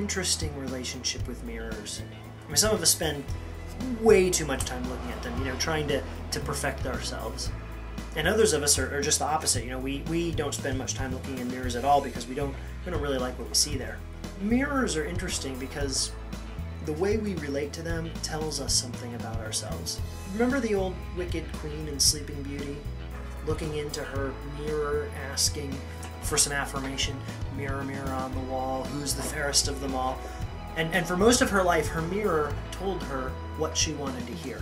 interesting relationship with mirrors. I mean, some of us spend way too much time looking at them, trying to perfect ourselves. And others of us are just the opposite. We don't spend much time looking in mirrors at all because we don't really like what we see there. Mirrors are interesting because the way we relate to them tells us something about ourselves. Remember the old wicked queen in Sleeping Beauty? Looking into her mirror, asking for some affirmation. Mirror, mirror on the wall, who's the fairest of them all? And for most of her life, her mirror told her what she wanted to hear.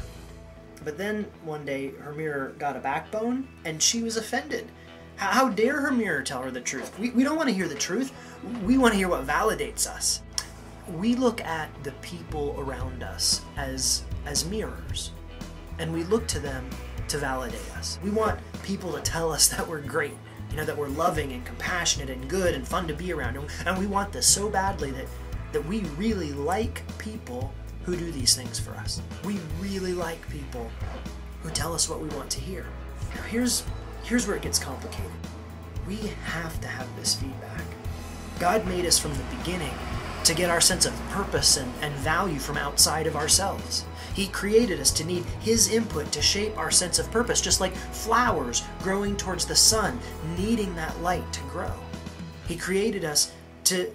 But then one day, her mirror got a backbone, and she was offended. How dare her mirror tell her the truth? We don't want to hear the truth. We want to hear what validates us. We look at the people around us as mirrors, and we look to them to validate us. We want people to tell us that we're great, that we're loving and compassionate and good and fun to be around. And we want this so badly that we really like people who do these things for us. We really like people who tell us what we want to hear. Now here's where it gets complicated. We have to have this feedback. God made us from the beginning to get our sense of purpose and value from outside of ourselves. He created us to need His input to shape our sense of purpose, just like flowers growing towards the sun, needing that light to grow. He created us to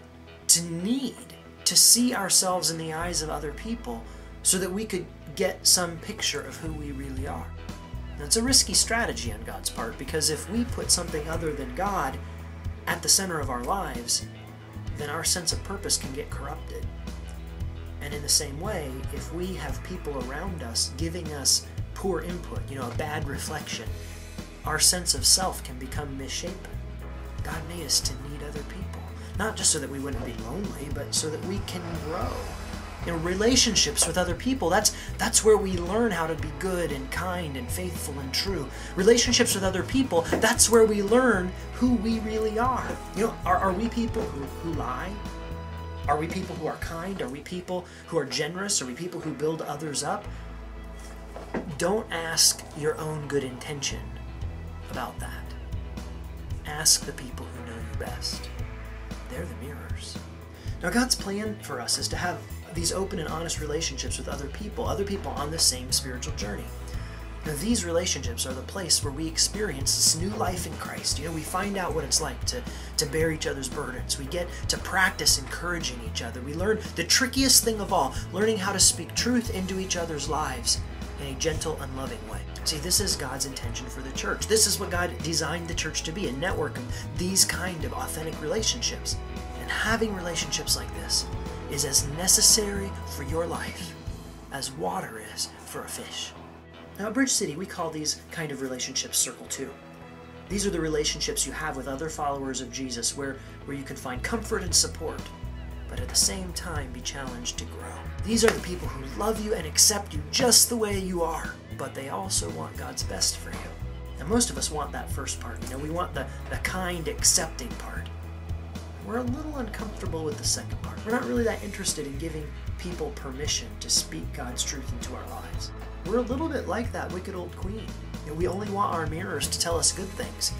need to see ourselves in the eyes of other people so that we could get some picture of who we really are. That's a risky strategy on God's part, because if we put something other than God at the center of our lives, then our sense of purpose can get corrupted. And in the same way, if we have people around us giving us poor input, a bad reflection, our sense of self can become misshapen. God made us to need other people. Not just so that we wouldn't be lonely, but so that we can grow. Relationships with other people, that's where we learn how to be good and kind and faithful and true. Relationships with other people, that's where we learn who we really are. Are we people who lie? Are we people who are kind? Are we people who are generous? Are we people who build others up? Don't ask your own good intention about that. Ask the people who know you best. They're the mirrors. Now, God's plan for us is to have these open and honest relationships with other people on the same spiritual journey. Now, these relationships are the place where we experience this new life in Christ. We find out what it's like to bear each other's burdens. We get to practice encouraging each other. We learn the trickiest thing of all, learning how to speak truth into each other's lives in a gentle and loving way. See, this is God's intention for the church. This is what God designed the church to be, a network of these kind of authentic relationships. And having relationships like this is as necessary for your life as water is for a fish. Now at Bridge City, we call these kind of relationships Circle 2. These are the relationships you have with other followers of Jesus where you can find comfort and support, but at the same time be challenged to grow. These are the people who love you and accept you just the way you are, but they also want God's best for you. And most of us want that first part. We want the kind, accepting part. We're a little uncomfortable with the second part. We're not really that interested in giving people permission to speak God's truth into our lives. We're a little bit like that wicked old queen. We only want our mirrors to tell us good things.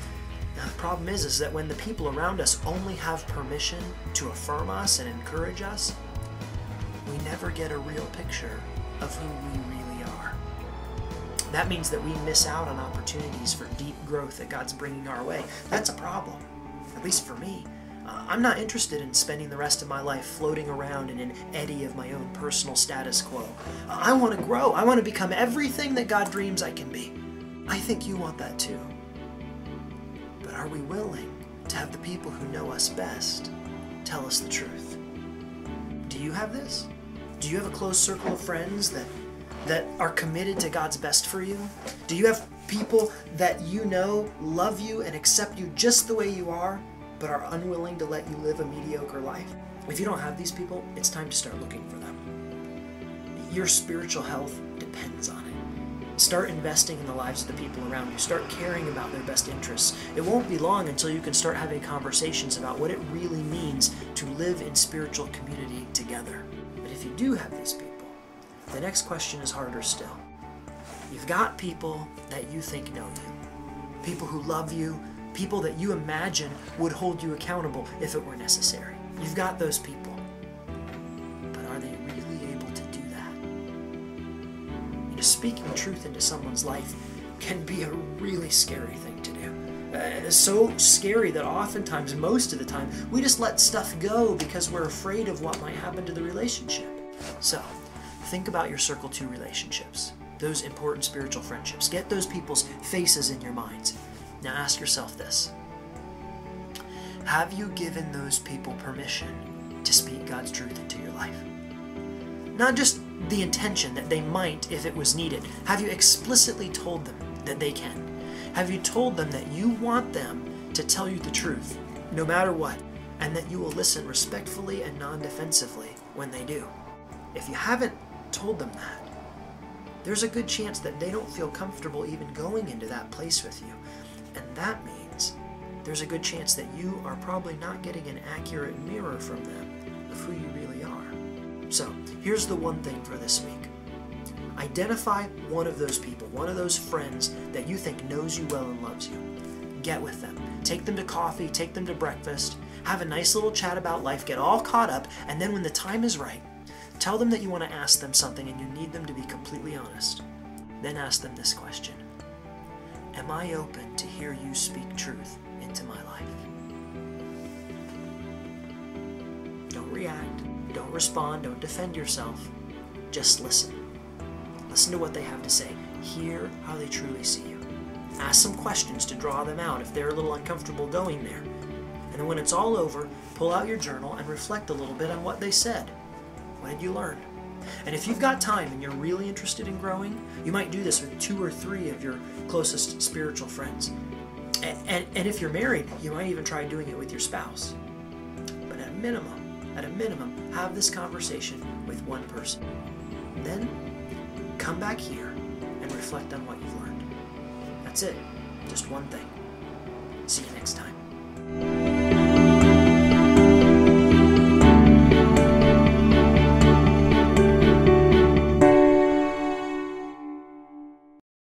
Now, the problem is that when the people around us only have permission to affirm us and encourage us, we never get a real picture of who we really are. That means that we miss out on opportunities for deep growth that God's bringing our way. That's a problem, at least for me. I'm not interested in spending the rest of my life floating around in an eddy of my own personal status quo. I want to grow. I want to become everything that God dreams I can be. I think you want that too. But are we willing to have the people who know us best tell us the truth? Do you have this? Do you have a close circle of friends that are committed to God's best for you? Do you have people that you know love you and accept you just the way you are, but are unwilling to let you live a mediocre life? If you don't have these people, it's time to start looking for them. Your spiritual health depends on it. Start investing in the lives of the people around you. Start caring about their best interests. It won't be long until you can start having conversations about what it really means to live in spiritual community together. But if you do have these people, the next question is harder still. You've got people that you think know you, people who love you, people that you imagine would hold you accountable if it were necessary. You've got those people. speaking truth into someone's life can be a really scary thing to do. It's so scary that oftentimes, most of the time, we just let stuff go because we're afraid of what might happen to the relationship. So, think about your Circle 2 relationships, those important spiritual friendships. Get those people's faces in your minds. Now ask yourself this. Have you given those people permission to speak God's truth into your life? Not just the intention that they might if it was needed. Have you explicitly told them that they can? Have you told them that you want them to tell you the truth, no matter what, and that you will listen respectfully and non-defensively when they do? If you haven't told them that, there's a good chance that they don't feel comfortable even going into that place with you. And that means there's a good chance that you are probably not getting an accurate mirror from them of who you really are. So, here's the one thing for this week. Identify one of those people, one of those friends that you think knows you well and loves you. Get with them. Take them to coffee, take them to breakfast, have a nice little chat about life, get all caught up, and then when the time is right, tell them that you want to ask them something and you need them to be completely honest. Then ask them this question. Am I open to hear you speak truth into my life? Don't react, don't respond, don't defend yourself. Just listen. Listen to what they have to say. Hear how they truly see you. Ask some questions to draw them out if they're a little uncomfortable going there. And then when it's all over, pull out your journal and reflect a little bit on what they said. What did you learn? And if you've got time and you're really interested in growing, you might do this with 2 or 3 of your closest spiritual friends. And if you're married, you might even try doing it with your spouse. But at a minimum, have this conversation with one person. Then, come back here and reflect on what you've learned. That's it. Just one thing. See you next time.